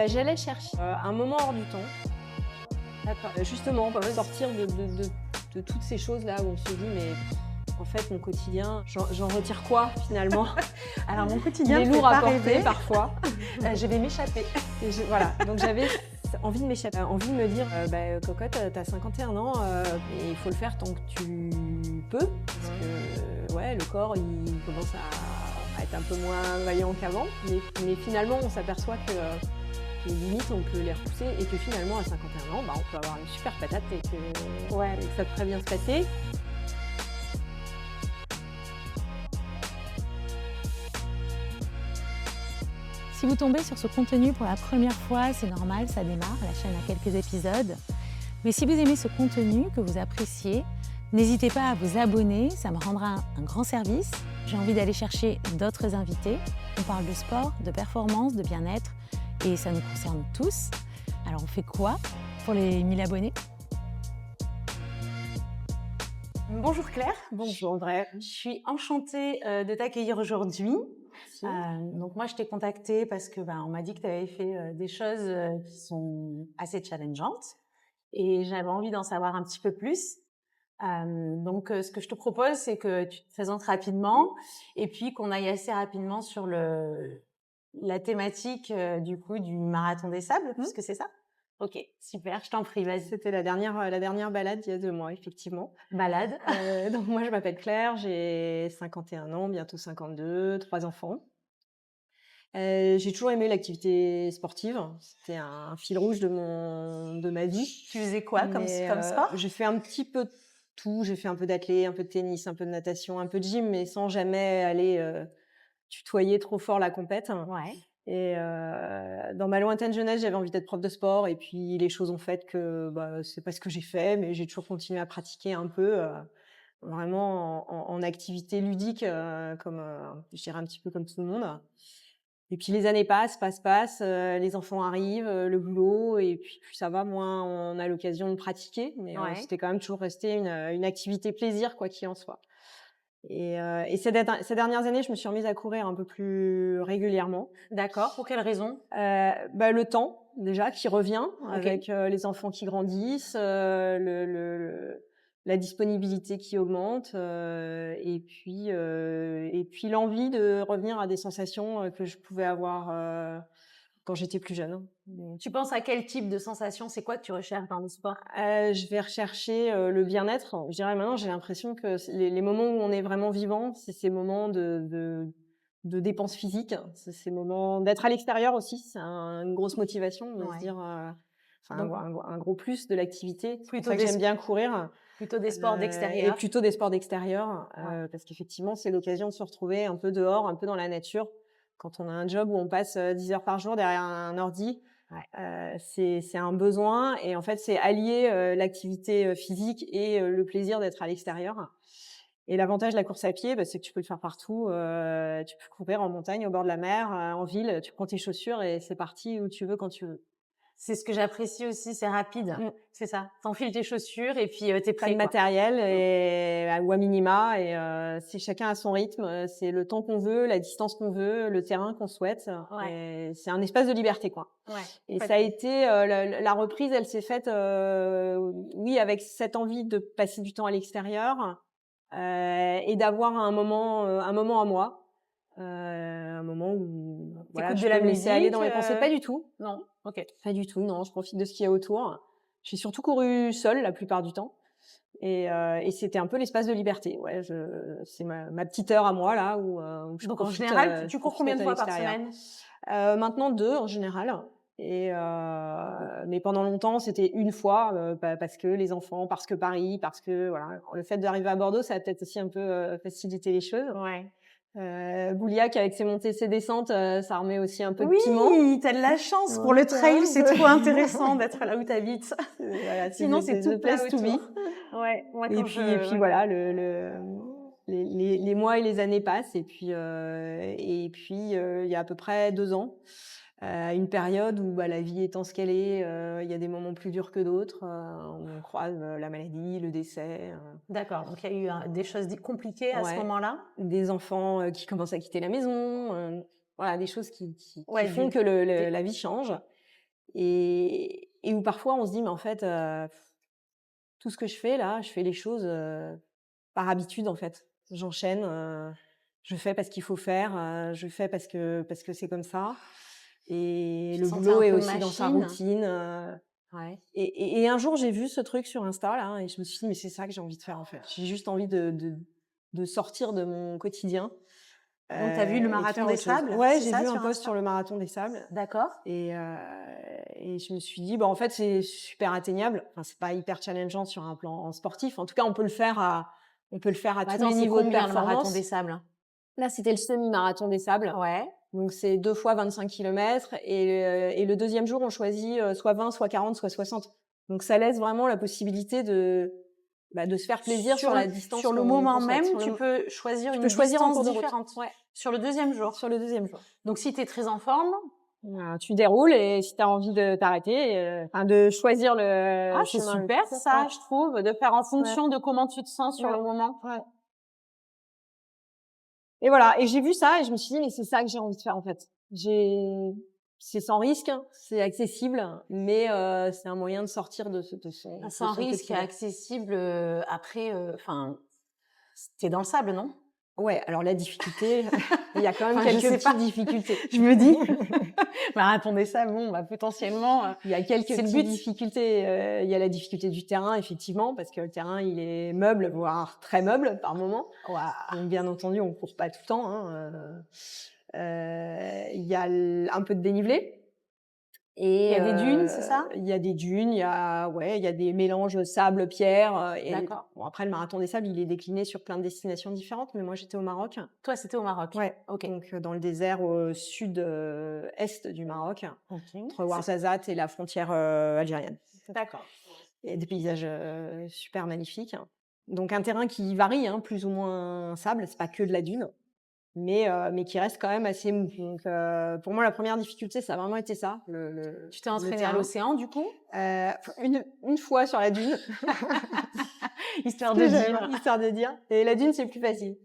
J'allais chercher un moment hors du temps. D'accord. Justement, pour sortir de toutes ces choses-là où on se dit mais en fait mon quotidien, j'en retire quoi finalement? Alors mon Il quotidien est ne fait lourd à pas porter rêver. parfois. Je vais m'échapper. Voilà, donc j'avais envie de m'échapper, envie de me dire cocotte, t'as 51 ans et il faut le faire tant que tu peux parce que le corps il commence à être un peu moins vaillant qu'avant, mais finalement on s'aperçoit que les limites on peut les repousser et que finalement à 51 ans on peut avoir une super patate et que ça peut très bien se passer. Si vous tombez sur ce contenu pour la première fois, c'est normal, ça démarre, la chaîne a quelques épisodes. Mais si vous aimez ce contenu, que vous appréciez, n'hésitez pas à vous abonner, ça me rendra un grand service. J'ai envie d'aller chercher d'autres invités. On parle de sport, de performance, de bien-être et ça nous concerne tous. Alors on fait quoi pour les 1000 abonnés? Bonjour Claire. Bonjour André. Je suis enchantée de t'accueillir aujourd'hui. Donc moi je t'ai contactée parce que on m'a dit que tu avais fait des choses qui sont assez challengeantes et j'avais envie d'en savoir un petit peu plus. Donc ce que je te propose, c'est que tu te présentes rapidement et puis qu'on aille assez rapidement sur la thématique du marathon des sables, puisque c'est ça. Ok, super, je t'en prie, vas-y. C'était la dernière balade il y a 2 mois, effectivement. Balade. Donc moi, je m'appelle Claire, j'ai 51 ans, bientôt 52, 3 enfants. J'ai toujours aimé l'activité sportive. C'était un fil rouge de ma vie. Tu faisais quoi comme sport? J'ai fait un petit peu de tout. J'ai fait un peu d'athlé, un peu de tennis, un peu de natation, un peu de gym, mais sans jamais aller tutoyer trop fort la compète. Ouais. Et dans ma lointaine jeunesse, j'avais envie d'être prof de sport et puis les choses ont fait que c'est pas ce que j'ai fait, mais j'ai toujours continué à pratiquer un peu, vraiment en activité ludique, comme je dirais un petit peu comme tout le monde. Et puis les années passent, les enfants arrivent, le boulot et puis plus ça va, moins on a l'occasion de pratiquer, mais c'était quand même toujours resté une activité plaisir quoi qu'il en soit. Et ces dernières années, je me suis remise à courir un peu plus régulièrement. D'accord. Pour quelle raison? Le temps, déjà, qui revient avec Ok. les enfants qui grandissent, la disponibilité qui augmente, et puis l'envie de revenir à des sensations que je pouvais avoir quand j'étais plus jeune. Tu penses à quel type de sensation? C'est quoi que tu recherches dans le sport? Je vais rechercher le bien-être. Je dirais maintenant, j'ai l'impression que les moments où on est vraiment vivant, c'est ces moments de dépenses physiques. C'est ces moments d'être à l'extérieur aussi. C'est une grosse motivation de se dire, Donc, un gros plus de l'activité. C'est pour plutôt ça que des j'aime bien courir. plutôt des sports Et d'extérieur. plutôt des sports d'extérieur, parce qu'effectivement, c'est l'occasion de se retrouver un peu dehors, un peu dans la nature. Quand on a un job où on passe 10 heures par jour derrière un ordi, c'est un besoin et en fait, c'est allier l'activité physique et le plaisir d'être à l'extérieur. Et l'avantage de la course à pied, c'est que tu peux le faire partout. Tu peux courir en montagne, au bord de la mer, en ville. Tu prends tes chaussures et c'est parti où tu veux, quand tu veux. C'est ce que j'apprécie aussi, c'est rapide. C'est ça. T'enfiles tes chaussures et puis t'es Pas prêt, de quoi. matériel ou à minima et c'est chacun à son rythme. C'est le temps qu'on veut, la distance qu'on veut, le terrain qu'on souhaite. Et c'est un espace de liberté, quoi. Ouais. Et ça a été la reprise, elle s'est faite, oui, avec cette envie de passer du temps à l'extérieur et d'avoir un moment à moi. Un moment où T'écoutes je de peux la me laisser aller musique? dans mes pensées. Pas du tout. Non. Ok. Pas du tout, non, je profite de ce qu'il y a autour. J'ai surtout couru seule la plupart du temps et c'était un peu l'espace de liberté. Ouais, c'est ma petite heure à moi là où je Donc en profite, général, tu je cours profite combien de d'être à fois par l'extérieur. semaine? Maintenant 2 en général et mais pendant longtemps, c'était 1 fois, parce que les enfants, parce que Paris, parce que voilà. Le fait d'arriver à Bordeaux, ça a peut-être aussi un peu facilité les choses. Ouais. Bouliac avec ses montées, ses descentes, ça remet aussi un peu de piment. Oui, t'as de la chance. Pour le trail, c'est trop intéressant d'être là où t'habites. Voilà, Sinon, c'est the tout plat place to autour. be. Ouais. Moi, Et puis voilà, les mois et les années passent et puis il y a à peu près 2 ans, une période où la vie étant ce qu'elle est, il y a des moments plus durs que d'autres, on croise la maladie, le décès. D'accord. Donc il y a eu des choses compliquées à ce Ouais, moment-là. des enfants qui commencent à quitter la maison, voilà, des choses qui Ouais, font que la vie change. et où parfois on se dit: «Mais en fait, tout ce que je fais là, je fais les choses, par habitude en fait. J'enchaîne, je fais parce qu'il faut faire, je fais parce que c'est comme ça et Tu te le sentais un boulot est peu aussi dans sa machine? routine», Ouais. et un jour, j'ai vu ce truc sur Insta là et je me suis dit: «Mais c'est ça que j'ai envie de faire en fait. J'ai juste envie de sortir de mon quotidien, Donc tu as vu le et de marathon faire des autre chose». sables, Ouais, c'est j'ai ça vu un sur post Insta? sur le marathon des sables D'accord. et je me suis dit: «Bah, en fait, c'est super atteignable». Enfin, c'est pas hyper challengeant sur un plan sportif. En tout cas, on peut le faire à Bah, tous attends, les c'est niveaux de combien le marathon des performance. sables? Là, c'était le semi-marathon des sables, Ouais. donc c'est 2 fois 25 kilomètres et le 2e jour, on choisit, soit 20, soit 40, soit 60. Donc ça laisse vraiment la possibilité de se faire plaisir sur la distance Sur le moment qu'on souhaite. même, tu peux choisir Tu peux une choisir en distance cours de route. différente? Ouais, Sur le 2e jour? sur le 2e jour. Donc si tu es très en forme, Tu déroules et si tu as envie de t'arrêter, enfin de choisir ah, le c'est chemin le super plus court. ça, Ouais, je trouve, de faire en ouais, fonction de comment tu te sens sur ouais, le moment. ouais. Et voilà, et j'ai vu ça et je me suis dit: «Mais c'est ça que j'ai envie de faire en fait». C'est sans risque, hein, c'est accessible, mais c'est un moyen de sortir Un de sans son risque et quotidien. accessible, après, enfin, tu es dans le sable, non? Ouais, alors la difficulté, il y a quand même Enfin, je quelques sais pas, petites difficultés. je me dis, marathon des sables, bon, bah, potentiellement, Il y a quelques c'est le petites but. difficultés, il y a la difficulté du terrain effectivement, parce que le terrain, il est meuble, voire très meuble par moment. Waouh! Donc bien entendu, on court pas tout le temps, hein, il y a un peu de dénivelé Il y et a des dunes, c'est ça? il y a des dunes, il y a des mélanges sable-pierre, et D'accord. bon après le marathon des sables, il est décliné sur plein de destinations différentes, mais moi j'étais au Maroc. Toi, c'était au Maroc? Ouais, OK. donc dans le désert au sud, est du Maroc, OK. entre Ouarzazate et la frontière, algérienne. D'accord. Et des paysages, super magnifiques. Donc un terrain qui varie, hein, plus ou moins sable, c'est pas que de la dune, mais qui reste quand même assez mou. Donc pour moi, la première difficulté, ça a vraiment été ça, Tu t'es le entraînée à terrain. l'océan, du coup? Une fois sur la dune, Histoire de dire. histoire de dire, et la dune, c'est plus facile.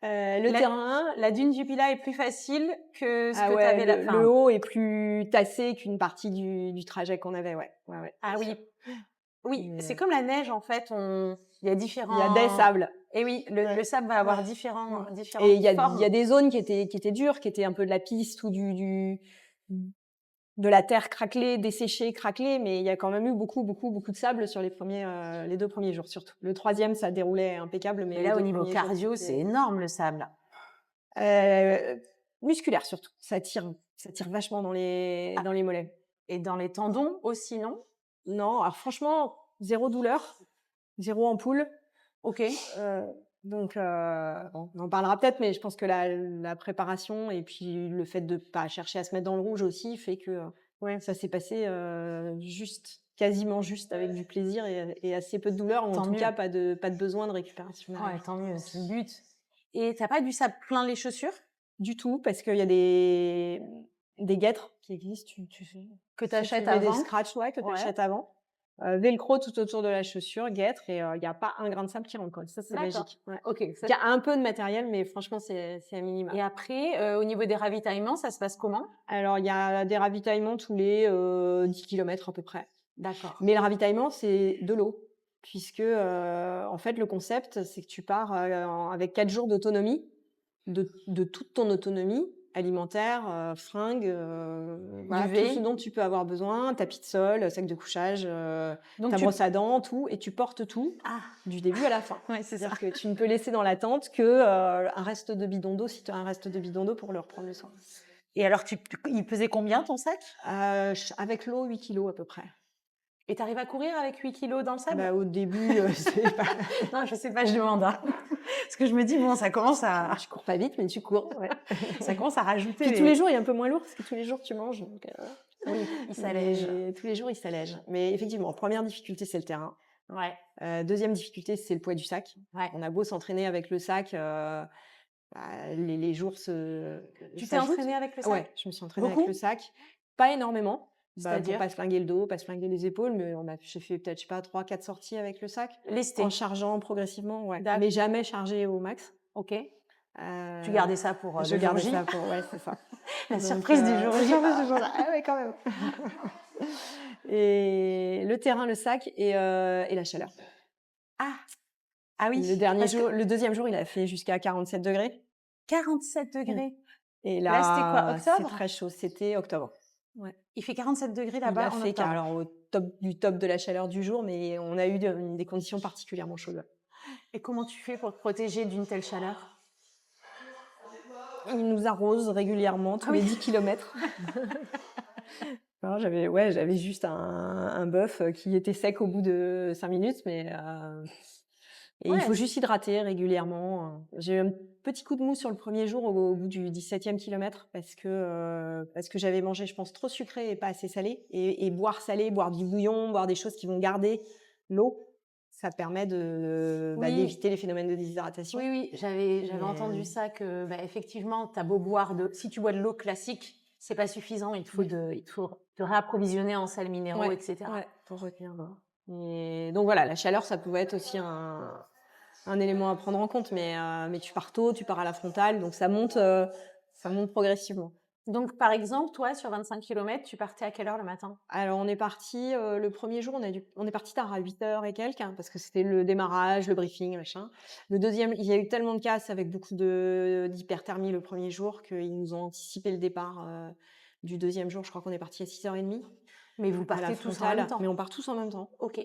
Le La terrain, la dune du Pilat est plus facile que ce ah que tu ouais, avais là, le haut est plus tassé qu'une partie du trajet qu'on avait, ouais. Ouais, ouais, ah c'est oui. sûr. Oui, Mais, c'est comme la neige, en fait, il y a il y a des différents sables. et oui, Ouais, le sable va avoir ouais. Et différentes il y formes. a des zones qui étaient dures, qui étaient un peu de la piste ou de la terre craquelée, desséchée, craquelée, mais il y a quand même eu beaucoup de sable sur les 2 premiers jours surtout. Le 3e, ça déroulait impeccable, mais Mais les là, au 2 niveau premiers jours, cardio, c'est c'était énorme, le sable. musculaire surtout. Ça tire vachement Ah, dans les mollets. et dans les tendons aussi, non? Non, alors franchement, 0 douleur, 0 ampoule. OK. Heu, donc bon, on en parlera peut-être, mais je pense que la préparation et puis le fait de pas chercher à se mettre dans le rouge aussi fait que, ouais, ça s'est passé, quasiment juste avec du plaisir et assez peu de douleur, ou en Tant tout cas mieux. pas de besoin de récupération Ouais, derrière. tant mieux, c'est le but. Et tu as pas du sable plein les chaussures Du tout, parce qu'il y a des guêtres qui existent, que tu tu sais, tu achètes mets des avant? scratchs, ouais, que tu Ouais, achètes avant. Velcro tout autour de la chaussure, guêtres, et il y a pas un grain de sable qui rentre, quoi. Ça, c'est d'accord. magique, ouais. OK, Il y a un peu de matériel, mais franchement, c'est un minimum. et après, au niveau des ravitaillements, ça se passe comment? Alors, il y a des ravitaillements tous les 10 kilomètres à peu près. D'accord. Mais le ravitaillement, c'est de l'eau, puisque en fait, le concept, c'est que tu pars avec 4 jours d'autonomie, de toute ton autonomie alimentaire, fringues, voilà, tout ce Duvet. dont tu peux avoir besoin, tapis de sol, sac de couchage, Donc ta tu brosse à dents, tout, et tu portes tout ah, du début à la fin. ouais, c'est ça. C'est-à-dire que tu ne peux laisser dans la tente que un reste de bidon d'eau, si tu as un reste de bidon d'eau, pour le reprendre le soir. Et alors il pesait combien ton sac? Avec l'eau, 8 kilos à peu près. Et tu arrives à courir avec 8 kilos dans le sable? Bah, au début, c'est pas Non, je sais pas, je demande, hein. Parce que je me dis: «Bon, ça commence à tu cours pas vite, mais tu cours, ouais. ça commence à rajouter Puis tous les les» jours, il est un peu moins lourd parce que tous les jours, tu manges, donc oui, il s'allège. mais tous les jours, il s'allège. Mais effectivement, première difficulté, c'est le terrain. Ouais, 2e difficulté, c'est le poids du sac. ouais. On a beau s'entraîner avec le sac, les jours Tu t'es s'ajoutent. entraînée avec le sac? Ouais, je me suis entraînée avec Beaucoup? le sac. Pas énormément, bah, pour C'est-à-dire? pas se flinguer le dos, pas se flinguer les épaules, mais j'ai fait peut-être, je sais pas, 3-4 sorties avec le sac, Lesté? en chargeant progressivement, ouais, D'acc mais jamais chargé au max. OK. Tu gardais ça pour Je le jour gardais J. ça pour ouais, c'est ça. La Donc, surprise du jour la J. surprise du jour J. Ah ouais, quand même. Et le terrain, le sac et la chaleur. Ah! Ah oui, parce que Le deuxième jour, il a fait jusqu'à 47 degrés. 47 Mmh. degrés. Et Là, c'était quoi, là, c'est octobre? très chaud. C'était octobre. Ouais. Il fait 47 degrés Il là-bas a en fait octobre. alors au top de la chaleur du jour, mais on a eu des conditions particulièrement chaudes. Et comment tu fais pour te protéger d'une telle chaleur? Il nous arrose régulièrement tous Ah les oui. 10 kilomètres. Alors j'avais juste un bœuf qui était sec au bout de 5 minutes, mais et il Ouais, faut juste hydrater régulièrement. J'ai eu un petit coup de mou sur le premier jour au bout du 17e kilomètre parce que j'avais mangé, je pense, trop sucré et pas assez salé. Et boire salé, boire du bouillon, boire des choses qui vont garder l'eau, ça permet oui, d'éviter les phénomènes de déshydratation. oui, j'avais Mais entendu ça que effectivement, t'as beau boire si tu bois de l'eau classique, c'est pas suffisant. Il te faut te réapprovisionner en sels minéraux, ouais, etc. ouais, pour retenir l'eau. Et donc voilà, la chaleur, ça pouvait être aussi un élément à prendre en compte, mais tu pars tôt, tu pars à la frontale, donc ça monte progressivement. Donc, par exemple, toi, sur 25 kilomètres, tu partais à quelle heure le matin? Alors on est parti le premier jour, on est parti tard à 8h et quelques, parce que c'était le démarrage, le briefing, machin. Le deuxième, il y a eu tellement de casse avec beaucoup d'hyperthermie le premier jour qu'ils nous ont anticipé le départ du deuxième jour. Je crois qu'on est parti à 6h30 Mais vous à la partez tous en même frontale, temps. mais on part tous en même temps. Ok.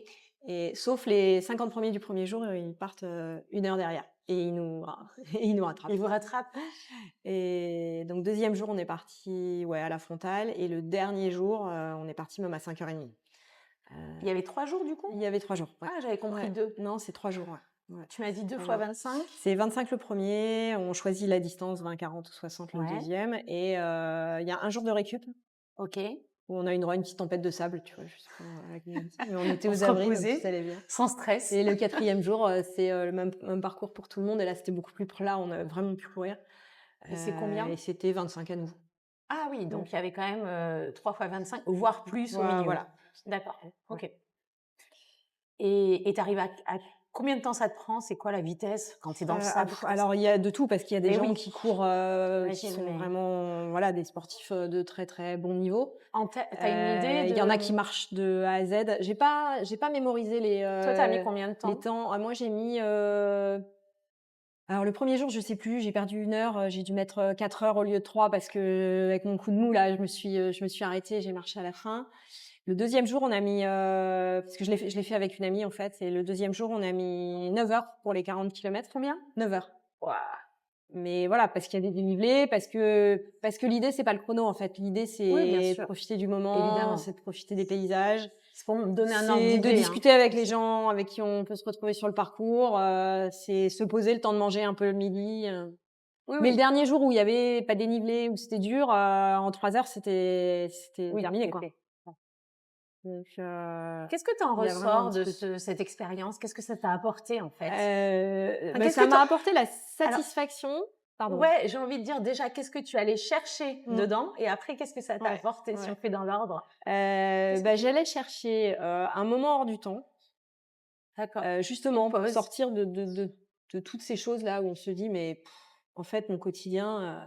Et sauf les 50 premiers du premier jour, ils partent 1 heure derrière et ils nous rattrapent. Ils vous rattrapent. Et donc deuxième jour, on est parti à la frontale et le dernier jour, on est parti même à 5h30. Il y avait 3 jours du coup? Il y avait 3 jours. Ouais. Ah, j'avais compris Ouais. 2. Non, c'est 3 jours. Ouais. Tu m'as dit 2 3 fois jours. 25? C'est 25 le premier, on choisit la distance 20, 40 ou 60 le Ouais. deuxième et il y a un jour de récup Ok. où on a une petite tempête de sable, tu vois, juste mais on était Pour aux se abris, donc reposer. tout allait bien. Sans stress. Et le quatrième jour, c'est le même parcours pour tout le monde. Et là, c'était beaucoup plus plat. On a vraiment pu courir. Et c'est combien? Et c'était 25 à nouveau. Ah oui, donc il y avait quand même 3 fois 25, voire plus au milieu. Voilà. D'accord. Ok. Et tu arrives à combien de temps ça te prend? C'est quoi la vitesse quand tu es dans le sable? Alors, il y a de tout parce qu'il y a des Mais gens oui. qui courent, qui J'imagine, sont mais- vraiment des sportifs de très, très bon niveau. T'as une idée de... Il y en a qui marchent de A à Z. J'ai pas mémorisé Toi, t'as mis combien de temps? les temps. Moi, j'ai mis... Alors, le premier jour, je sais plus, j'ai perdu 1 heure. J'ai dû mettre 4 heures au lieu de 3 parce que avec mon coup de mou, là, je me suis arrêtée, j'ai marché à la fin. Le deuxième jour, on a mis... parce que je l'ai fait avec une amie, en fait. Et le deuxième jour, on a mis 9 heures pour les 40 kilomètres. Combien? 9 heures. Ouah. Mais voilà, parce qu'il y a des dénivelés, parce que l'idée, c'est pas le chrono, en fait. L'idée, Oui, bien c'est de sûr. profiter du moment, Évidemment. c'est de profiter des paysages. C'est pour me donner un ordre C'est d'idée. de discuter avec les gens avec qui on peut se retrouver sur le parcours. C'est se poser le temps de manger un peu le midi. Oui, Mais oui. le dernier jour où il y avait pas dénivelé, où c'était dur, en 3 heures, c'était Oui, terminé, quoi. ok. Donc, Qu'est-ce que tu en il y a vraiment ressors un de petit peu cette expérience? Qu'est-ce que ça t'a apporté en fait? mais ça m'a apporté la satisfaction. Pardon. Ouais, j'ai envie de dire déjà qu'est-ce que tu allais chercher Mmh. dedans et après qu'est-ce que ça t'a Ouais, apporté si ouais. on fait dans l'ordre? J'allais chercher un moment hors du temps, D'accord. justement pour Pause. sortir de toutes ces choses-là où on se dit mais en fait mon quotidien,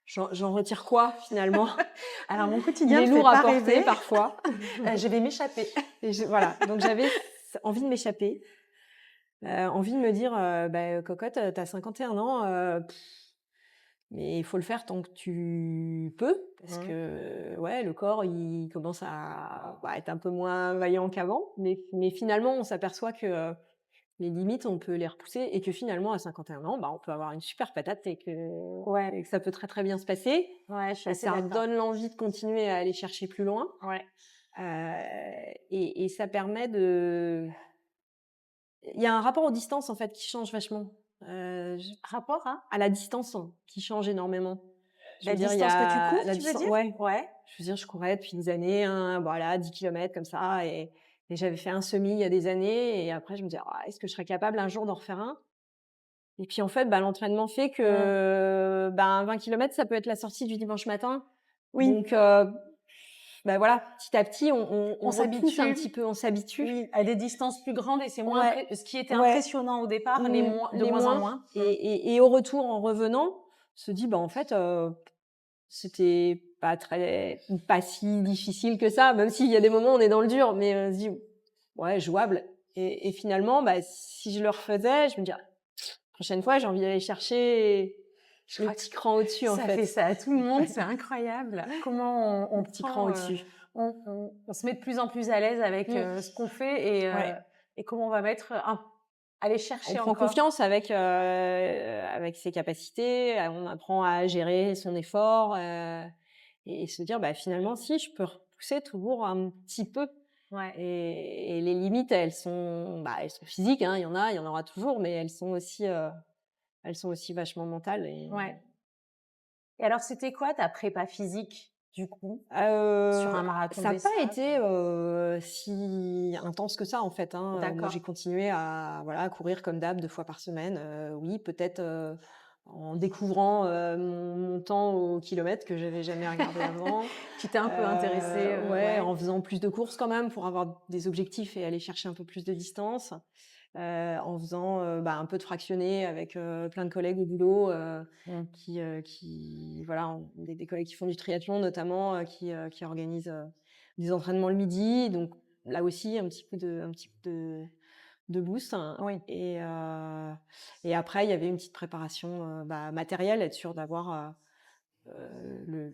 j'en retire quoi finalement? Alors mon Il quotidien est ne fait lourd à pas porter rêver. parfois. Je vais m'échapper. Et voilà, donc j'avais envie de m'échapper, envie de me dire cocotte, t'as 51 ans, mais il faut le faire tant que tu peux, parce que le corps il commence à être un peu moins vaillant qu'avant, mais finalement on s'aperçoit que les limites on peut les repousser et que finalement à 51 ans on peut avoir une super patate et que ça peut très très bien se passer. Ouais, je suis Et assez ça d'accord. donne l'envie de continuer à aller chercher plus loin. Ouais. Et ça permet de... Il y a un rapport aux distances, en fait, qui change vachement. Rapport À la distance, qui change énormément. Je la veux dire, il y distance que a tu cours, la tu veux distan- dire? Ouais. Ouais. Je veux dire, je courais depuis des années, 10 kilomètres comme ça, et j'avais fait un semi il y a des années, et après, je me disais, est-ce que je serais capable un jour d'en refaire un? Et puis, en fait, l'entraînement fait que 20 kilomètres, ça peut être la sortie du dimanche matin. Oui. Donc, bah, voilà, petit à petit, on repousse s'habitue. un petit peu, on s'habitue. Oui, à des distances plus grandes et c'est moins Ouais, ce qui était ouais, impressionnant au départ, de les moins en moins moins. et au retour, en revenant, on se dit: «Bah, en fait, c'était pas si difficile que ça», même s'il y a des moments où on est dans le dur, mais on se dit: «Ouais, jouable» et finalement, bah, si je le refaisais, je me dis: «Ah, prochaine fois, j'ai envie d'aller chercher Je le crois petit cran au-dessus, en ça fait fait». ça à tout le monde, Ouais, c'est incroyable. Comment on le petit cran prend, au-dessus. on se met de plus en plus à l'aise avec, Mmh. ce qu'on fait Ouais. et comment on va mettre aller On chercher prend encore. confiance avec ses capacités, on apprend à gérer son effort, et se dire: «Bah, finalement, si, je peux repousser toujours un petit peu» Ouais, et les limites, elles sont physiques, hein, il y en aura toujours, mais elles sont aussi vachement mentales ouais. Et alors, c'était quoi ta prépa physique, du coup, sur un marathon ça a des pas sables? été, si intense que ça, en fait, hein, moi, j'ai D'accord. continué à, voilà, courir comme d'hab 2 fois par semaine, oui, peut-être, en découvrant, mon temps au kilomètre que j'avais jamais regardé avant. Tu t'es un peu intéressée, Ouais, ouais. en faisant plus de courses quand même pour avoir des objectifs et aller chercher un peu plus de distance. En faisant, bah, un peu de fractionné avec, plein de collègues au boulot, Mmh. qui voilà, des collègues qui font du triathlon notamment, qui organisent, des entraînements le midi. Donc là aussi, un petit peu de boost, hein. Oui. Et après il y avait une petite préparation, bah, matérielle, être sûr d'avoir, le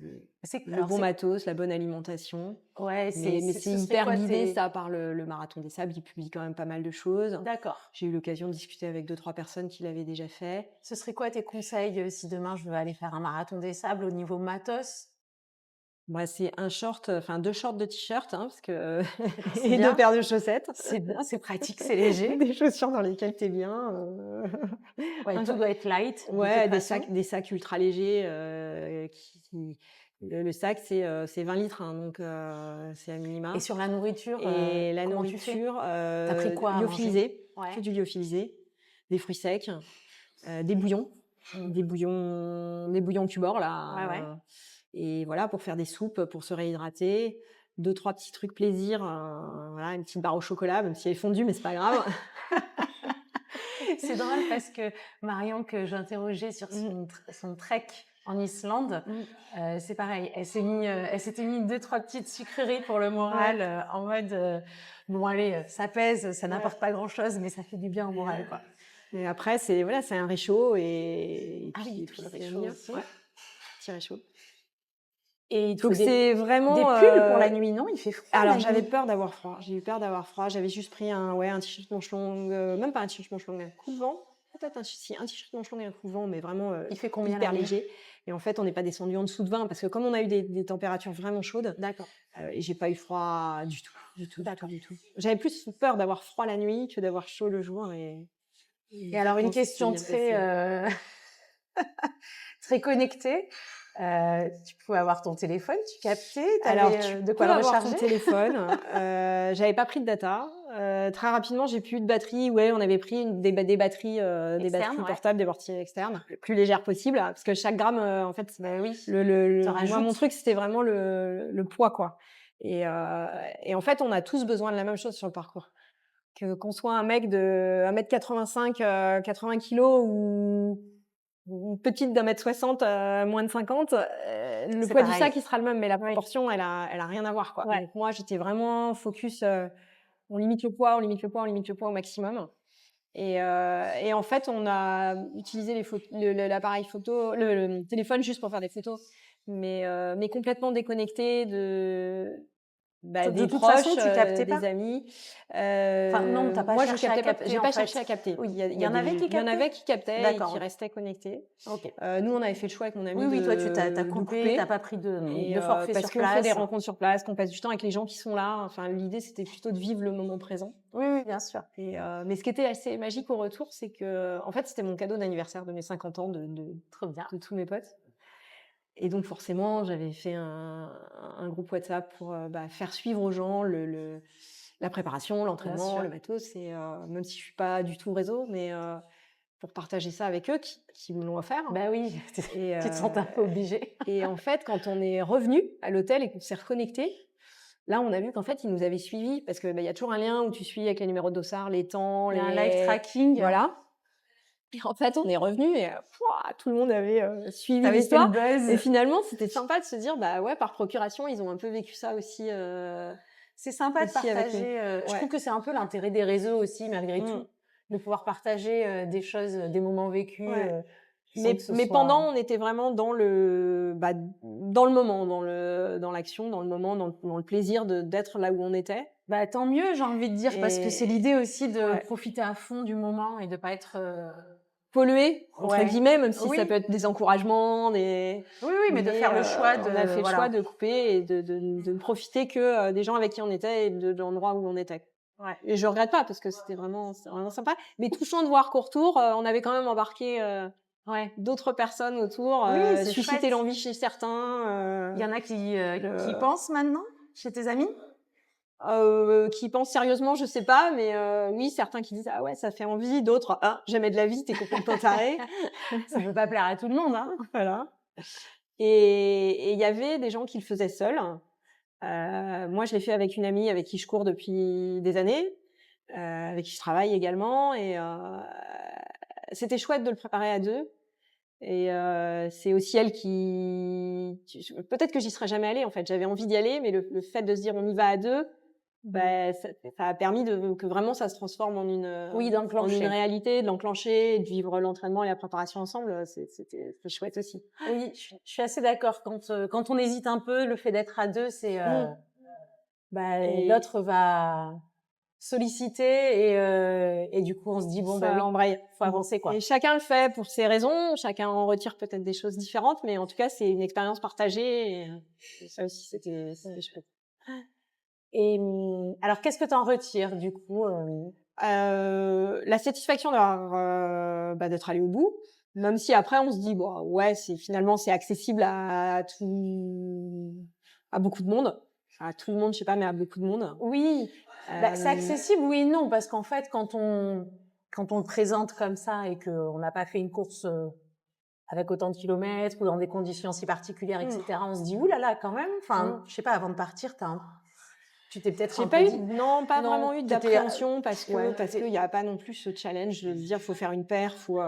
Alors bon c'est matos, la bonne alimentation. ouais, Mais c'est ce serait hyper quoi guidé tes ça par le Marathon des Sables. Ils publient quand même pas mal de choses. d'accord. J'ai eu l'occasion de discuter avec 2-3 personnes qui l'avaient déjà fait. Ce serait quoi tes conseils, si demain je veux aller faire un marathon des sables au niveau matos? Moi, c'est un short, enfin 2 shorts, 2 t-shirts, hein, parce que, C'est et 2 bien, paires de chaussettes. c'est bien, c'est pratique, c'est léger. Des chaussures dans lesquelles tu es bien, Ouais, un tout doit être light de toute ouais, façon. des sacs ultra légers, le sac, c'est 20 litres, hein, donc c'est à Et minima. sur la nourriture, Et la comment tu fais? nourriture, Tu as pris quoi à manger? lyophilisée, que Ouais. du lyophilisé, des fruits secs, des bouillons, Mmh. des bouillons Cubor Ouais, ouais. là, et voilà, pour faire des soupes, pour se réhydrater. 2-3 petits trucs plaisir, voilà, une petite barre au chocolat, même si elle est fondue, mais c'est pas grave. C'est drôle parce que Marion, que j'interrogeais sur Mmh, son trek en Islande, mmh, c'est pareil. Elle s'était mis 2-3 petites sucreries pour le ouais, moral, en mode, bon allez, ça pèse, ça ouais. n'apporte pas grand-chose, mais ça fait du bien au moral, quoi. Et après, c'est voilà, c'est un réchaud et Ah oui, il puis te faut le c'est réchaud mieux. aussi. Ouais, petit réchaud. Et il te faut Donc c'est des vraiment, pulls pour la nuit, non? Il fait froid la alors j'avais nuit. peur d'avoir froid. J'ai eu peur d'avoir froid. J'avais juste pris un t-shirt manches longues, même pas un t-shirt manches longues, un coupe-vent. Peut-être un t-shirt manches longues et un coupe-vent, mais vraiment, Il fait combien la hyper nuit? léger. Et en fait, on n'est pas descendu en dessous de 20 parce que comme on a eu des températures vraiment chaudes, D'accord, et j'ai pas eu froid du tout, du tout, du tout, d'accord. du tout. J'avais plus peur d'avoir froid la nuit que d'avoir chaud le jour et Et je alors une pense que c'est question bien très, passé. très connectée, tu pouvais avoir ton téléphone, tu captais? Tu Alors, avais, tu de quoi peux le avoir ton recharger? téléphone. J'avais pas pris de data. Très rapidement, j'ai plus de batterie. Ouais, on avait pris des Externe, batteries ouais. portables, des batteries externes, le plus légères possible, parce que chaque gramme, en fait, Bah oui, tu moi, mon rajoutes. truc, c'était vraiment le poids, quoi. Et en fait, on a tous besoin de la même chose sur le parcours. Qu'on soit un mec de 1,85 m, 80 kilos ou une petite d'1,60 m, moins de 50, le C'est poids du pareil. sac, il sera le même, mais la Oui, proportion, elle a rien à voir, quoi. ouais. Donc moi, j'étais vraiment focus, on limite le poids, on limite le poids, on limite le poids au maximum. Et en fait, on a utilisé l'appareil photo, le téléphone juste pour faire des photos, mais complètement déconnecté bah, De des toute façon, proches, tu captais pas? des amis. Enfin non, tu as pas Moi, je cherché à captais pas, capter, j'ai en pas cherché fait? à capter. Oui, il Il y y a en avait des qui il y en captaient? avait qui captaient et D'accord, qui OK. restaient connectés. OK. Nous, on avait fait le choix avec mon Oui, ami oui, toi, tu tu de coupé, tu pas couper pris et de forfait parce sur qu'on fait des place. rencontres sur place, qu'on passe du temps avec les gens qui sont là. Enfin, l'idée, c'était plutôt de vivre le moment présent Oui, oui, bien sûr. mais ce qui était assez magique au retour, c'est qu'en fait, c'était mon cadeau d'anniversaire de mes 50 ans Trop bien. de tous mes potes. Et donc forcément, j'avais fait un groupe WhatsApp pour, bah, faire suivre aux gens la préparation, Bien l'entraînement, sûr. le matos même si je suis pas du tout réseau, mais pour partager ça avec eux qui me l'ont offert. Bah oui, Et, tu te sens un peu obligée. et en fait, quand on est revenu à l'hôtel et qu'on s'est reconnecté, là, on a vu qu'en fait, ils nous avaient suivis parce que il y a toujours un lien où tu suis avec les numéros de dossard, les temps, Il y a un live tracking. voilà. Et en fait, on est revenu et tout le monde avait suivi T'avais fait le l'histoire. buzz. Et finalement, c'était sympa de se dire, bah ouais, par procuration, ils ont un peu vécu ça aussi. C'est sympa de aussi avec partager. Je Ouais. trouve que c'est un peu l'intérêt des réseaux aussi, malgré Mm. tout, de pouvoir partager des choses, des moments vécus. Ouais. sans Mais que ce pendant, soit... on était vraiment dans le moment, dans l'action, dans le moment, dans le plaisir d'être là où on était. Bah, tant mieux, j'ai envie de dire, parce que Et- c'est l'idée aussi de Ouais. profiter à fond du moment et de pas être... Pollué, entre Ouais. guillemets, même si Oui. ça peut être des encouragements, des... Oui, mais de faire le choix de... On a fait le voilà. choix de couper et de ne profiter que des gens avec qui on était et de l'endroit où on était. Ouais. Et je regrette pas parce que c'était vraiment sympa. Mais touchant de voir qu'au retour, on avait quand même embarqué Ouais. d'autres personnes autour, Oui, c'est suscité chouette. l'envie chez certains. Il y en a qui y pensent maintenant, chez tes amis? Qui pensent sérieusement, je sais pas, mais oui, certains qui disent ah ouais, ça fait envie, d'autres jamais de la vie, t'es complètement taré. Ça peut pas plaire à tout le monde, hein. Voilà. Et il y avait des gens qui le faisaient seuls. Moi, je l'ai fait avec une amie avec qui je cours depuis des années, avec qui je travaille également, et c'était chouette de le préparer à deux. Et c'est aussi elle qui... Peut-être que j'y serais jamais allée, en fait. J'avais envie d'y aller, mais le fait de se dire on y va à deux, ça a permis que vraiment ça se transforme en une réalité, de l'enclencher, et de vivre l'entraînement et la préparation ensemble. C'était chouette aussi. Oui, je suis assez d'accord. Quand on hésite un peu, le fait d'être à deux, c'est... Et- l'autre va solliciter et du coup, on se dit, bon, Ça embraye. faut avancer, quoi. Et chacun le fait pour ses raisons, chacun en retire peut-être des choses différentes, mais en tout cas, c'est une expérience partagée, et ça aussi, c'était chouette. Et alors, qu'est-ce que tu en retires, du coup La satisfaction d'être allé au bout, même si après on se dit bon ouais, finalement c'est accessible à beaucoup de monde, à tout le monde, je sais pas, mais à beaucoup de monde. Oui, c'est accessible, oui et non, parce qu'en fait, quand on le présente comme ça et qu'on n'a pas fait une course avec autant de kilomètres ou dans des conditions si particulières, etc., on se dit oulala, quand même. Enfin, je sais pas, avant de partir, tu t'es peut-être J'ai pas vraiment eu d'appréhension parce qu'il y a pas non plus ce challenge de se dire faut faire une perf ou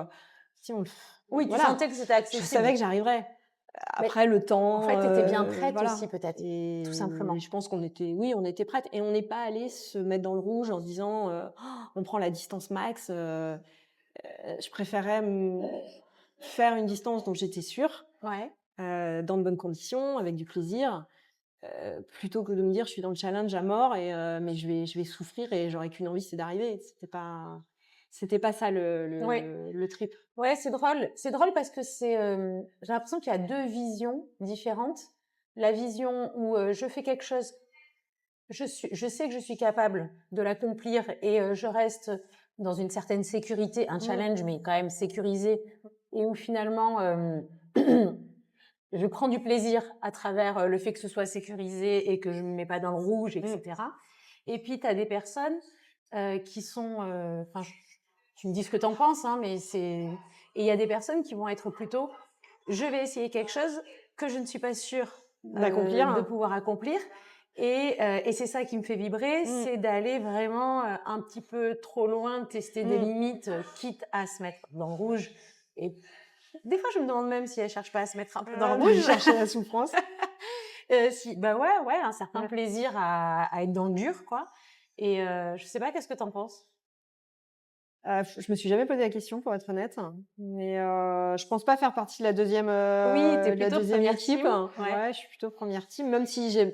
oui, tu sentais que c'était accessible. Je savais que j'arriverais. Après le temps, en fait, t'étais bien prête aussi, peut-être, tout simplement. Je pense qu'on était prête, et on n'est pas allé se mettre dans le rouge en se disant on prend la distance max. Je préférais faire une distance dont j'étais sûre, dans de bonnes conditions, avec du plaisir. Plutôt que de me dire je suis dans le challenge à mort mais je vais souffrir et j'aurais qu'une envie, c'est d'arriver. C'était pas ça le trip. Ouais, c'est drôle parce que j'ai l'impression qu'il y a deux visions différentes. La vision où je fais quelque chose, je sais que je suis capable de l'accomplir et je reste dans une certaine sécurité, un challenge mais quand même sécurisé, et où finalement je prends du plaisir à travers le fait que ce soit sécurisé et que je me mets pas dans le rouge, etc. Et puis, tu as des personnes qui sont... tu me dis ce que tu en penses, hein, mais et il y a des personnes qui vont être plutôt je vais essayer quelque chose que je ne suis pas sûre de pouvoir accomplir. Et c'est ça qui me fait vibrer, c'est d'aller vraiment un petit peu trop loin, tester des limites, quitte à se mettre dans le rouge. Et des fois, je me demande même si elle cherche pas à se mettre un peu dans le rouge. Chercher la souffrance. Un certain plaisir à être dans le dur, quoi. Et je sais pas, qu'est-ce que t'en penses? Je me suis jamais posé la question, pour être honnête, mais je pense pas faire partie de la deuxième. T'es plutôt première équipe. team. Ouais, je suis plutôt première team, même si j'aime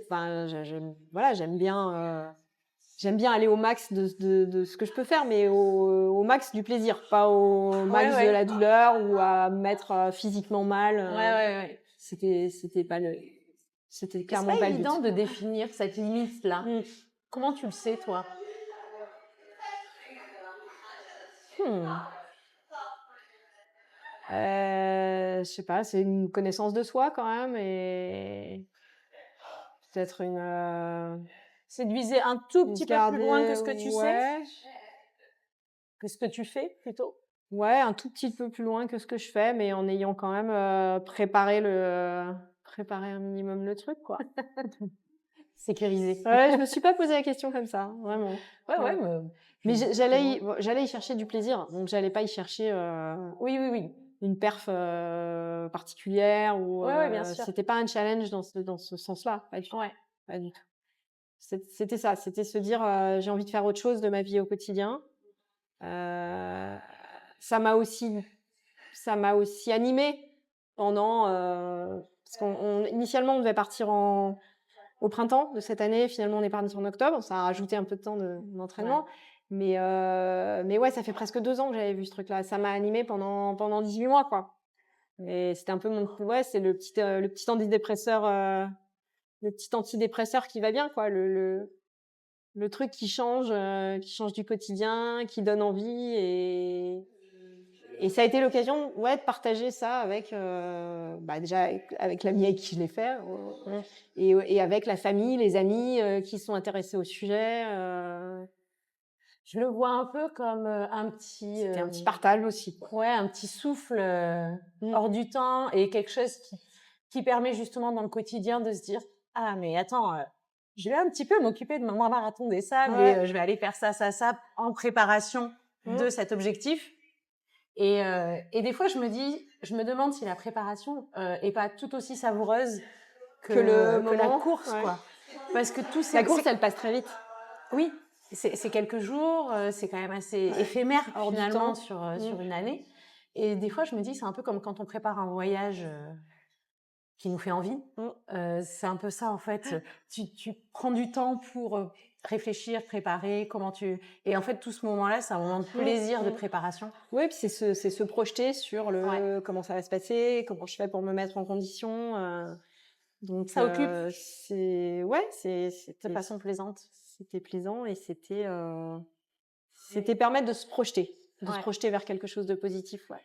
bien aller au max de ce que je peux faire, mais au max du plaisir, pas au max de la douleur ou à me mettre physiquement mal. C'était pas c'était clairement pas le but. C'est pas évident de définir cette limite-là. Comment tu le sais, toi? Je sais pas, c'est une connaissance de soi quand même, et peut-être c'est de viser un tout petit peu plus loin que ce que tu sais, que ce que tu fais plutôt. Ouais, un tout petit peu plus loin que ce que je fais, mais en ayant quand même, préparé un minimum le truc, quoi. Sécurisé. Ouais, je me suis pas posé la question comme ça, vraiment. Ouais, ouais, Ouais. Mais puis j'allais y chercher du plaisir, donc j'allais pas y chercher, oui, oui, oui. une perf, particulière ou, Ouais, ouais, bien sûr. c'était pas un challenge dans ce sens-là, pas du tout, Ouais. pas du tout. C'était ça, c'était se dire, «J'ai envie de faire autre chose de ma vie au quotidien». Heu, ça m'a aussi ça m'a aussi animée pendant, parce initialement, on devait partir au printemps de cette année. Finalement, on est parti en octobre. Ça a rajouté un peu de temps Ouais. d'entraînement. Mais ouais, ça fait presque 2 ans que j'avais vu ce truc-là. Ça m'a animée pendant 18 mois, quoi. Et c'était un peu ouais, c'est le petit antidépresseur qui va bien, quoi. Le truc qui change du quotidien, qui donne envie. Et ça a été l'occasion, ouais, de partager ça avec, déjà avec l'ami avec qui je l'ai fait, Mmh. et avec la famille, les amis, qui sont intéressés au sujet, Je le vois un peu comme, un petit, c'était un petit partage aussi. ouais, un petit souffle, Mmh. hors du temps et quelque chose qui permet justement dans le quotidien de se dire: «Ah mais attends, je vais un petit peu m'occuper de mon marathon des sables et Ouais. je vais aller faire ça, ça, ça en préparation Mmh. de cet objectif». Et des fois je me demande si la préparation, est pas tout aussi savoureuse Que le que la moment, course, ouais. quoi. Parce que tout La c'est course, elle passe très vite, oui, c'est quelques jours, c'est quand même assez éphémère hors du finalement temps. Mmh. sur une année. Et des fois, je me dis, c'est un peu comme quand on prépare un voyage qui nous fait envie. Mmh. C'est un peu ça en fait. Tu prends du temps pour réfléchir, préparer, comment tu. Et en fait, tout ce moment-là, c'est un moment de Mmh. plaisir de Mmh. préparation. Oui, puis c'est se projeter sur Ouais, comment ça va se passer, comment je fais pour me mettre en condition, donc ça occupe de c'était façon plaisante. c'était plaisant et c'était permettre de se Ouais. projeter vers quelque chose de positif, ouais.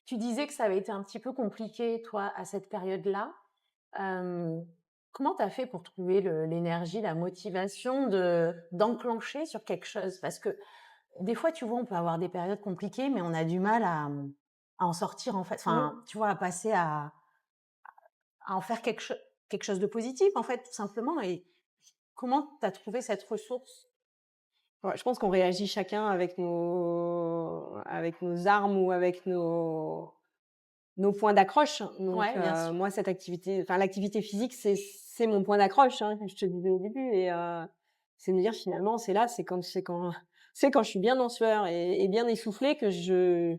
Tu disais que ça avait été un petit peu compliqué, toi, à cette période-là. Hem, Comment tu as fait pour trouver l'énergie, la motivation d'enclencher sur quelque chose? Parce que des fois, tu vois, on peut avoir des périodes compliquées, mais on a du mal à en sortir, en fait. Enfin, Mmh. tu vois, à passer à en faire quelque chose de positif, en fait, tout simplement. Et comment tu as trouvé cette ressource? Ouais, je pense qu'on réagit chacun avec nos armes ou avec nos points d'accroche. Donc, Ouais, bien sûr. moi, l'activité physique, c'est mon point d'accroche, hein, comme je te disais au début. Et c'est de me dire finalement, c'est quand je suis bien en sueur et bien essoufflée que je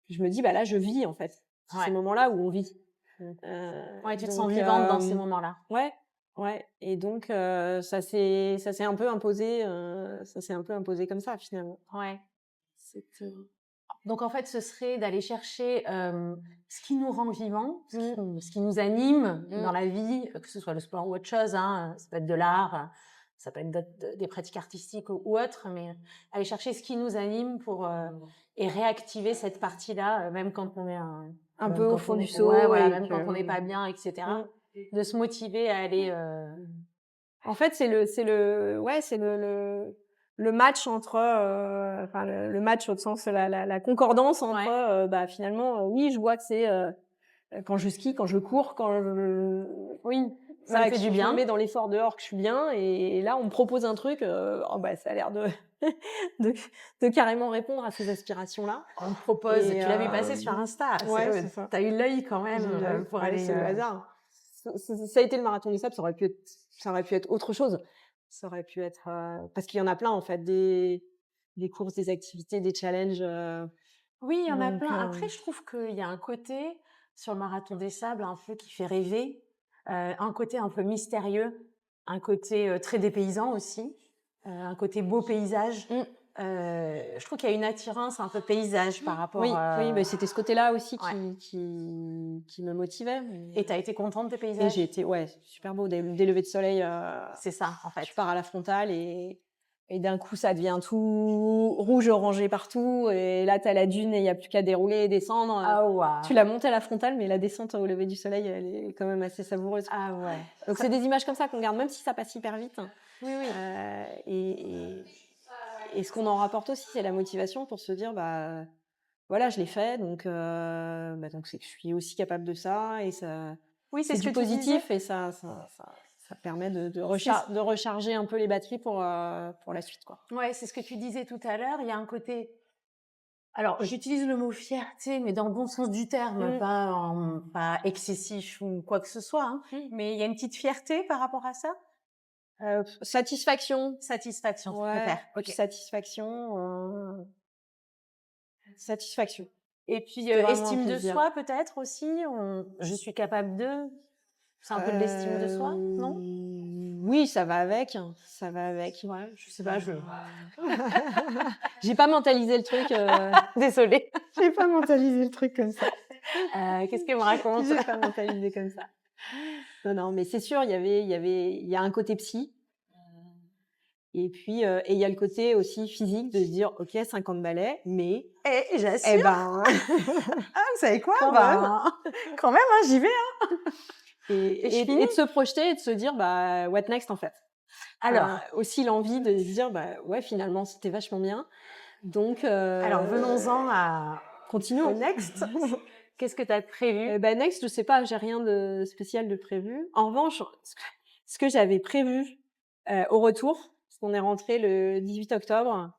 me dis: «Bah, là, je vis, en fait». C'est ces Ouais. moments-là où on vit. Mmh. Heu, Ouais, tu te sens donc, vivante dans ces moments-là. ouais, ouais. Et donc, ça s'est un peu imposé comme ça, finalement. Ouais. C'était Donc en fait, ce serait d'aller chercher, ce qui nous rend vivants, mmh, ce qui nous anime mmh, dans la vie, que ce soit le sport ou autre chose, hein, ça peut être de l'art, ça peut être des pratiques artistiques ou autres, mais aller chercher ce qui nous anime pour, et réactiver cette partie-là, un peu même au quand fond on du est ouais, seau voilà, et même quand on n'est que pas bien et cetera. mmh. De se motiver à aller, En fait, c'est le match entre, le match au sens la concordance entre, ouais, finalement, oui, je vois que c'est, quand je skie, quand je cours, oui, ça me voilà, que fait du si je me bien. mets dans l'effort dehors, que je suis bien. Et là, on me propose un truc, ça a l'air de de carrément répondre à ces aspirations-là. On te propose, Et tu l'as vu passer sur Insta, ouais, c'est ça. tu as eu l'œil quand même, J'ai la pour Ouais, aller, c'est le hasard. Ça a été le marathon des sables, ça aurait pu être autre chose. Ça aurait pu être, parce qu'il y en a plein en fait, des courses, des activités, des challenges, Oui, il y en a donc plein. Après, je trouve qu'il y a un côté sur le marathon des sables un peu qui fait rêver, un côté un peu mystérieux, un côté, très dépaysant aussi, un côté beau paysage. mmh, Je trouve qu'il y a une attirance un peu paysage par rapport, oui, oui, mais c'était ce côté-là aussi ouais. qui me motivait. Et tu as été contente des Et paysages? j'ai été ouais, super beau, des levées de soleil, C'est ça, en fait. tu pars à la frontale et d'un coup, ça devient tout rouge, orangé partout. Et là, tu as la dune et il y a plus qu'à dérouler et descendre. Ah Tu waouh! l'as montée à la frontale, mais la descente au lever du soleil, elle est quand même assez savoureuse. Ah ouais. Donc Ça c'est des images comme ça qu'on garde, même si ça passe hyper vite. oui, oui. Et ce qu'on en rapporte aussi, c'est la motivation pour se dire, voilà, je l'ai fait, donc donc c'est que je suis aussi capable de ça et ça Oui, c'est c'est ce que du tu disais. positif et ça permet de C'est de recharger un peu les batteries pour la suite, quoi. ouais, c'est ce que tu disais tout à l'heure. Il y a un côté alors j'utilise le mot fierté, mais dans le bon sens du terme, Mmh. pas excessif ou quoi que ce soit, hein. Mmh. Mais il y a une petite fierté par rapport à ça? Satisfaction, Satisfaction, je ouais, préfère. OK. satisfaction. Et puis, C'est vraiment un estime de plaisir. soi peut-être aussi? Je suis capable de? C'est un peu de l'estime de soi, non? Oui, ça va avec, hein, ça va avec. Ouais, je sais pas, je J'ai pas mentalisé le truc, désolée. j'ai pas mentalisé le truc comme ça. Qu'est-ce qu'elle me raconte? J'ai pas mentalisé comme ça. Non, non, mais c'est sûr, il y a un côté psy et puis, et il y a le côté aussi physique de se dire: «OK, 50 balais, mais Eh, eh j'assure! ben, Ah, vous savez quoi? quand même». Ben, quand même, hein, j'y vais, hein. Et je finis? Et de se projeter et de se dire: «Bah, what next, en fait?» Alors Aussi l'envie de se dire: «Bah, ouais, finalement, c'était vachement bien, donc venons-en au continuons». next. Qu'est-ce que tu as prévu? Bah, next, je sais pas, j'ai rien de spécial de prévu. En revanche, ce que j'avais prévu, au retour, parce qu'on est rentrés le 18 octobre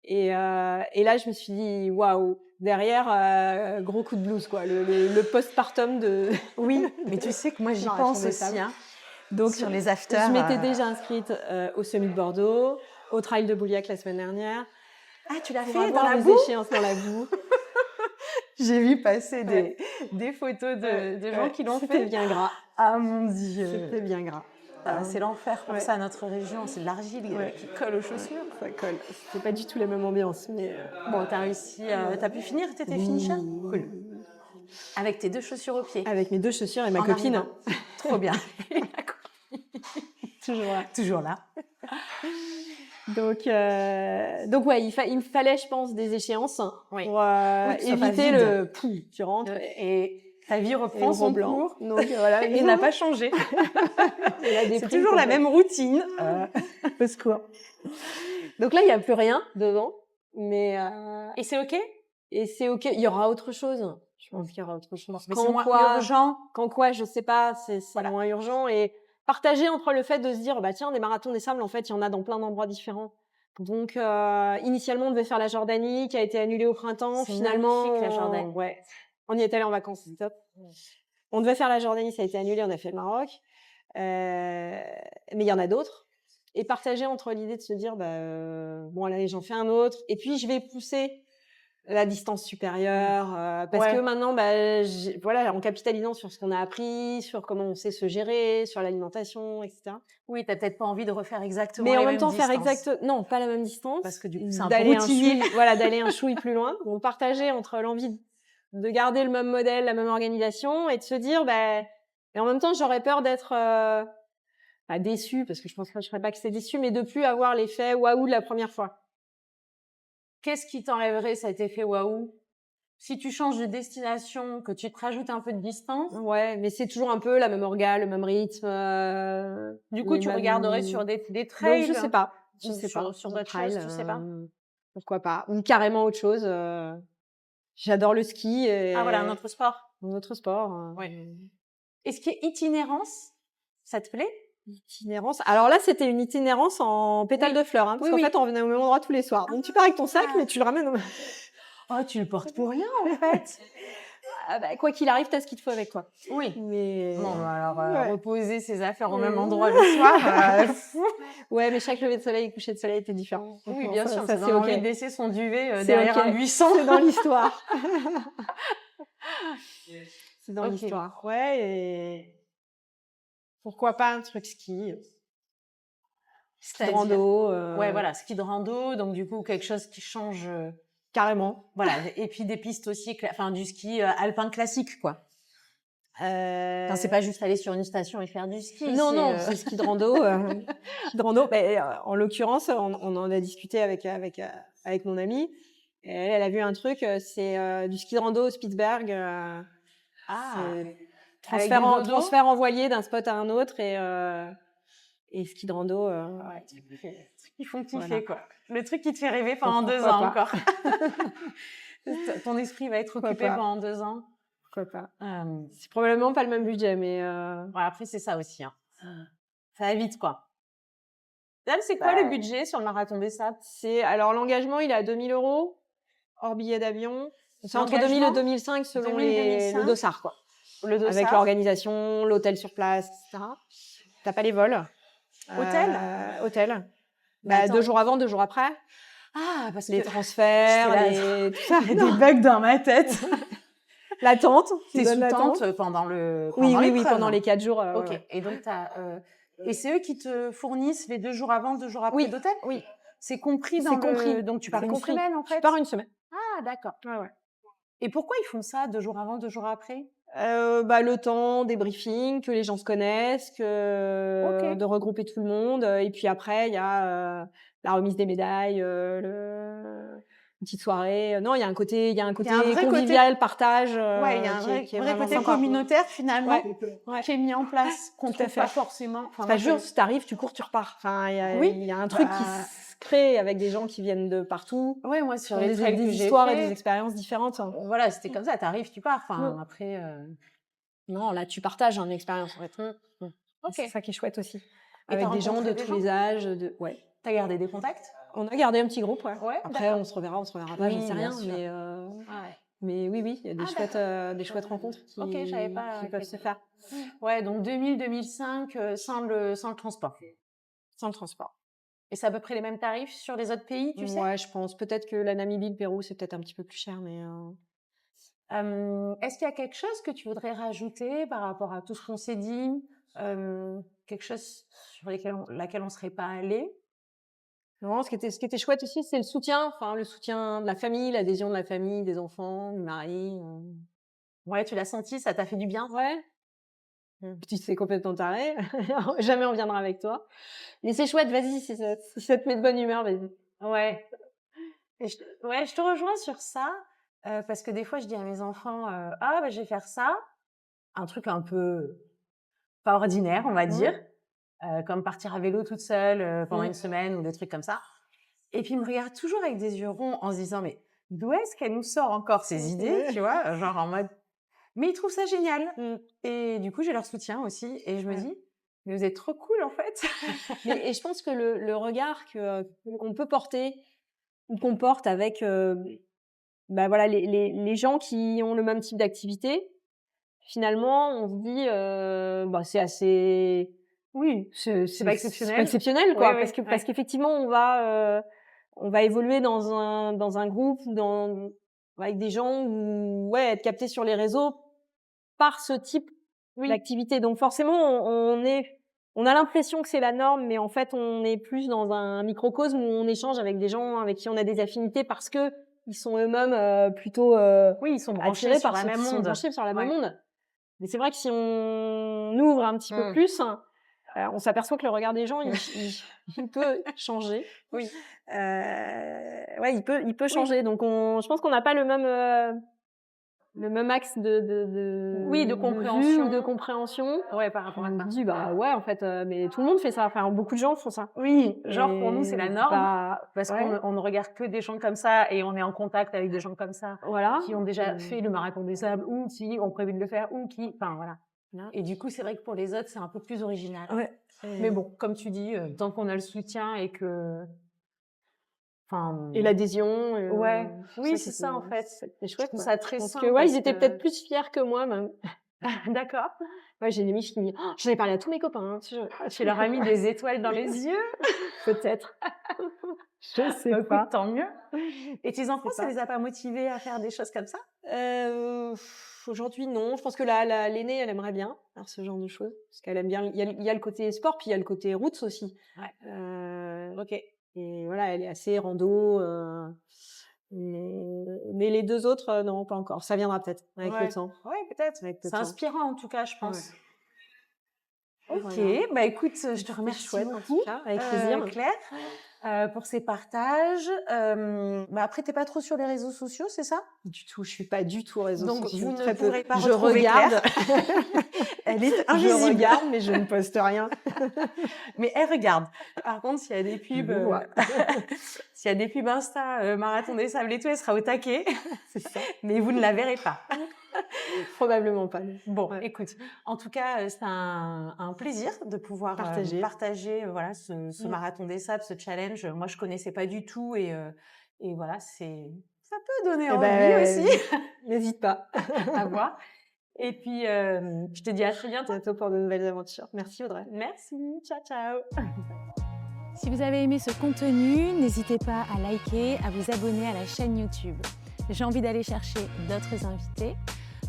et là, je me suis dit: «Waouh!» Derrière, gros coup de blues, quoi, le postpartum de Oui, mais tu sais que moi, j'y Génération pense des aussi, sables. hein, Donc sur les afters, je m'étais déjà inscrite, au Summit de Bordeaux, au Trail de Bouliac la semaine dernière, Ah, tu l'as pour fait dans avoir la les boue? échéances dans la boue. J'ai vu passer Ouais, des photos ouais, de gens ouais, qui l'ont c'était fait. bien gras, Ah mon Dieu! c'était bien gras. C'est l'enfer pour Ouais, ça, notre région, c'est de l'argile, ouais, qui colle aux ouais, chaussures. ça colle. C'était pas du tout la même ambiance, mais Bon, tu as réussi, tu as pu finir? Tu étais finisher? Cool. oui, Avec tes 2 chaussures aux pieds, avec mes 2 chaussures et ma en copine, arrivant? Trop bien. toujours là. Toujours là. Donc ouais, il me fallait, je pense, des échéances Oui. pour, Oui, que ce soit pas éviter vide. le pouf, tu rentres Et ta vie et reprend le gros son blanc. cours Donc voilà, et n'a pas changé. et la C'est déprime toujours la complète. même routine. Au secours. Donc là, il y a plus rien devant, mais Et c'est OK? et c'est OK. Il y aura autre chose. Je pense qu'il y aura autre chose. Mais c'est moins urgent. Quand quoi, je sais pas, c'est Voilà. moins urgent et partager entre le fait de se dire: «Bah tiens, des marathons des sables, en fait, il y en a dans plein d'endroits différents». Donc initialement, on devait faire la Jordanie qui a été annulée au printemps. C'est Finalement, magnifique, la Jordanie. ouais, on y est allés en vacances, c'est top. On devait faire la Jordanie, ça a été annulé, on a fait le Maroc. Mais il y en a d'autres et partager entre l'idée de se dire: «Bah, bon allez, j'en fais un autre et puis je vais pousser la distance supérieure», parce que Ouais. maintenant, bah, voilà, en capitalisant sur ce qu'on a appris, sur comment on sait se gérer, sur l'alimentation et cetera. Oui, tu as peut-être pas envie de refaire exactement Mais en les même mêmes temps, faire distances. non, pas la même distance, Parce que du coup, c'est un peu d'aller un routinier. chouï voilà, d'aller un chouï plus loin. Donc partager entre l'envie de garder le même modèle, la même organisation et de se dire: «Bah» et en même temps, j'aurais peur d'être, pas déçue parce que je pense que je serais pas que c'est déçu, mais de plus avoir l'effet waouh de la première fois. Qu'est-ce qui t'enlèverait cet effet waouh? Si tu changes de destination, que tu te rajoutes un peu de distance, Ouais, mais c'est toujours un peu la même orga, le même rythme, du coup, les tu regarderais sur mêmes des donc je trails sais pas, ou sur le d'autres choses, trail, tu sais pas? pourquoi pas ou carrément autre chose, j'adore le ski Ah voilà, un et autre sport? un autre sport, Oui. Est-ce qu'il y a itinérance? Ça te plaît? itinérance. Alors là, c'était une itinérance en pétales Oui. de fleurs, hein, parce Oui, qu'en oui. fait, on revenait au même endroit tous les soirs. Donc tu pars avec ton sac, mais tu le ramènes au Oh, tu le portes pour rien, en fait. ah bah, quoi qu'il arrive, tu as ce qu'il te faut avec toi. Oui. Mais Bon, bah alors, ouais. reposer ses affaires au même endroit le soir, Ouais, mais chaque lever de soleil et coucher de soleil était différent. oui, Bon, bien sûr, ça ça c'est donne envie OK. de laisser son duvet, C'est derrière OK. un buisson. C'est dans l'histoire. C'est dans OK. l'histoire. Ouais, et pourquoi pas un truc ski, ski de C'est-à-dire? rando, Ouais, voilà, ski de rando, donc du coup, quelque chose qui change, carrément. voilà, et puis des pistes aussi, enfin, du ski, alpin classique, quoi. Enfin, c'est pas juste aller sur une station et faire du ski, Non, c'est, non, c'est ski de rando, ski de rando. Beh, en l'occurrence, on en a discuté avec mon amie et elle a vu un truc, c'est, du ski de rando au Spitzberg, Ah! c'est Avec des dodos? transfert en voilier d'un spot à un autre Et ski de rando, Ouais, trucs qui font kiffer, voilà. quoi. Le truc qui te fait rêver pendant 2 Pourquoi ans pas? encore. Ton esprit va être Pourquoi occupé pas? pendant 2 ans. Pourquoi pas? Hem, C'est probablement pas le même budget, mais ouais, après, c'est ça aussi, hein. Ça va vite, quoi. Dame, c'est quoi bah, le budget sur le marathon des sables? alors l'engagement, il est à 2 000 € hors billet d'avion. C'est entre 2 000 et 2 500 selon 2000, le 2005. dossard, quoi. Le Avec dossard? l'organisation, l'hôtel sur place, et cetera. Tu as pas les vols. Hôtel? Hôtel. Mais Bah, attends. 2 jours avant, 2 jours après. Ah, parce Les que transferts, j'étais là, tout ça. il y a des bugs dans ma tête. L'attente, tu T'es donnes sous l'attente. tente pendant le Oui, pendant oui, oui, l'épreuve, pendant hein? les 4 jours, OK. ouais. Et donc et c'est eux qui te fournissent les 2 jours avant, 2 jours après Oui, d'hôtel? oui, C'est compris dans c'est compris. donc tu pars C'est une compris. semaine, en fait? Je pars une semaine. Ah, d'accord. Ouais, ouais. Et pourquoi ils font ça 2 jours avant, 2 jours après? Bah, le temps des briefings, que les gens se connaissent, OK. de regrouper tout le monde, et puis après il y a, la remise des médailles, une petite soirée. Non, il y a un côté Il y a un vrai côté convivial, partage, ouais, il y a un qui est vrai vraiment côté sympa. communautaire, finalement, Ouais. qui est mis en place, qu'on Tout à trouve fait. pas forcément. Enfin, C'est moi, pas juste, tu arrives, tu cours, tu repars. Enfin, Oui, il y a un truc qui bah se crée avec des gens qui viennent de partout, ouais, moi, qui sur ont les trails des que j'ai histoires et des faits, expériences différentes. voilà, c'était comme ça, tu arrives, tu pars. Enfin, Mmh. après, Non, là, tu partages une expérience, en fait. OK. C'est ça qui est chouette aussi. Et tu Avec as des gens rencontré de des tous gens? les âges, ouais. Tu as gardé des contacts? On a gardé un petit groupe, ouais. Ouais, Après, d'accord. on se reverra pas, j'en Oui, sais bien rien, sûr. Ouais. mais oui, oui, il y a des chouettes rencontres OK, je savais pas qui peuvent se faire ouais, donc 2000-2005, sans le transport. sans le transport. Et c'est à peu près les mêmes tarifs sur les autres pays, tu sais? Ouais, je pense. Peut-être que la Namibie, le Pérou, c'est peut-être un petit peu plus cher, mais Est-ce qu'il y a quelque chose que tu voudrais rajouter par rapport à tout ce qu'on s'est dit? Quelque chose sur laquelle on serait pas allé? non, ce qui était chouette aussi, c'est le soutien de la famille, l'adhésion de la famille, des enfants, du mari. Ouais, tu l'as senti, ça t'a fait du bien? Ouais. Petit, c'est complètement taré. Jamais on viendra avec toi. Mais c'est chouette, vas-y, si ça te met de bonne humeur, vas-y. Ouais. Et ouais, je te rejoins sur ça, parce que des fois, je dis à mes enfants, «Ah bah, je vais faire ça», un truc un peu pas ordinaire, on va dire, comme partir à vélo toute seule, pendant une semaine ou des trucs comme ça. Et puis, ils me regardent toujours avec des yeux ronds en se disant: «Mais d'où est-ce qu'elle nous sort encore ces idées?» Tu vois? Genre en mode mais ils trouvent ça génial et du coup, j'ai leur soutien aussi et je me dis: «Mais vous êtes trop cool, en fait!» Et je pense que le regard qu'on peut porter ou qu'on porte avec, bah, voilà, les gens qui ont le même type d'activité, finalement, on se dit, bah, c'est assez oui, C'est pas c'est pas exceptionnel. exceptionnel, Oui, quoi. oui, Parce qu'effectivement, on va évoluer dans un groupe ou avec des gens ou ouais, être capté sur les réseaux par ce type d'activité. Donc forcément, on a l'impression que c'est la norme, mais en fait, on est plus dans un microcosme où on échange avec des gens avec qui on a des affinités parce qu'ils sont eux-mêmes, plutôt, Oui, ils sont branchés attirés sur par la même ils sont onde. branchés sur la même Ouais. Mmh. mais c'est vrai que si on ouvre un petit peu plus, on s'aperçoit que le regard des gens, il peut changer. Oui. Ouais, il peut changer. Donc je pense qu'on n'a pas le même axe Oui, de de vue ou compréhension. de compréhension. Ouais, par rapport à On ça. se dit: «Bah, ouais, en fait, mais tout le monde fait ça». Enfin, beaucoup de gens font ça. Oui, genre pour nous, c'est la Et norme bah, parce ouais, qu'on ne regarde que des gens comme ça et on est en contact avec des gens comme ça voilà. qui ont déjà fait le marathon des sables ou qui ont prévu de le faire ou qui enfin voilà. Voilà. Et du coup, c'est vrai que pour les autres, c'est un peu plus original. Ouais. Mais bon, comme tu dis, tant qu'on a le soutien et que enfin Et l'adhésion, ouais, tout oui, ça c'est qui ça en fait. était Je chouette, trouve quoi. ça Je très pense sain que ouais, ils parce étaient que peut-être plus fiers que moi même. d'accord. Ouais, j'ai une amie qui j'en ai parlé à tous mes copains, hein, Tu leur as mis des étoiles dans les yeux? peut-être. Je sais Bah, écoute, pas. tant mieux. Et tes enfants, Je sais ça pas. les a pas motivés à faire des choses comme ça? Heu, Aujourd'hui, non. Je pense que l'aînée, elle aimerait bien faire ce genre de choses parce qu'elle aime bien il y a le côté sport, puis il y a le côté routes aussi. Ouais. OK. Et voilà, elle est assez rando, mais les 2 autres, non, pas encore. Ça viendra peut-être avec le Ouais. temps, Ouais, peut-être. avec le C'est temps. inspirant en tout cas, je Ouais. pense. OK, Voilà. bah écoute, je te C'était remercie chouette en tout beaucoup, cas, avec plaisir. Claire. pour ces partages. Après, t'es pas trop sur les réseaux sociaux, c'est ça? Du tout, je suis pas du tout réseaux Donc, sociaux, vous ne très peu. pourrez pas Je retrouver regarde, Elle est je invisible. regarde, mais je ne poste rien. Mais elle regarde. Par contre, s'il y a des Je pubs, le vois. s'il y a des pubs Insta, Marathon des Sables et tout, elle sera au taquet, C'est ça. mais vous ne la verrez pas. Probablement pas. Non. Bon, Ouais. écoute, en tout cas, c'est un plaisir de pouvoir Partager. voilà, ce Mm. Marathon des Sables, ce challenge. Moi, je connaissais pas du tout et voilà, ça peut donner Eh envie aussi n'hésite pas. à voir. Et puis, je te dis à très À bientôt. bientôt pour de nouvelles aventures. Merci Audrey. Merci, ciao, ciao. Si vous avez aimé ce contenu, n'hésitez pas à liker, à vous abonner à la chaîne YouTube. J'ai envie d'aller chercher d'autres invités.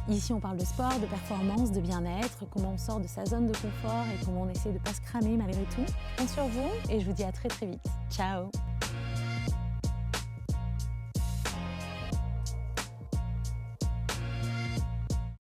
Ici, on parle de sport, de performance, de bien-être, comment on sort de sa zone de confort et comment on essaie de ne pas se cramer malgré tout. Je compte sur vous et je vous dis à très très vite. Ciao!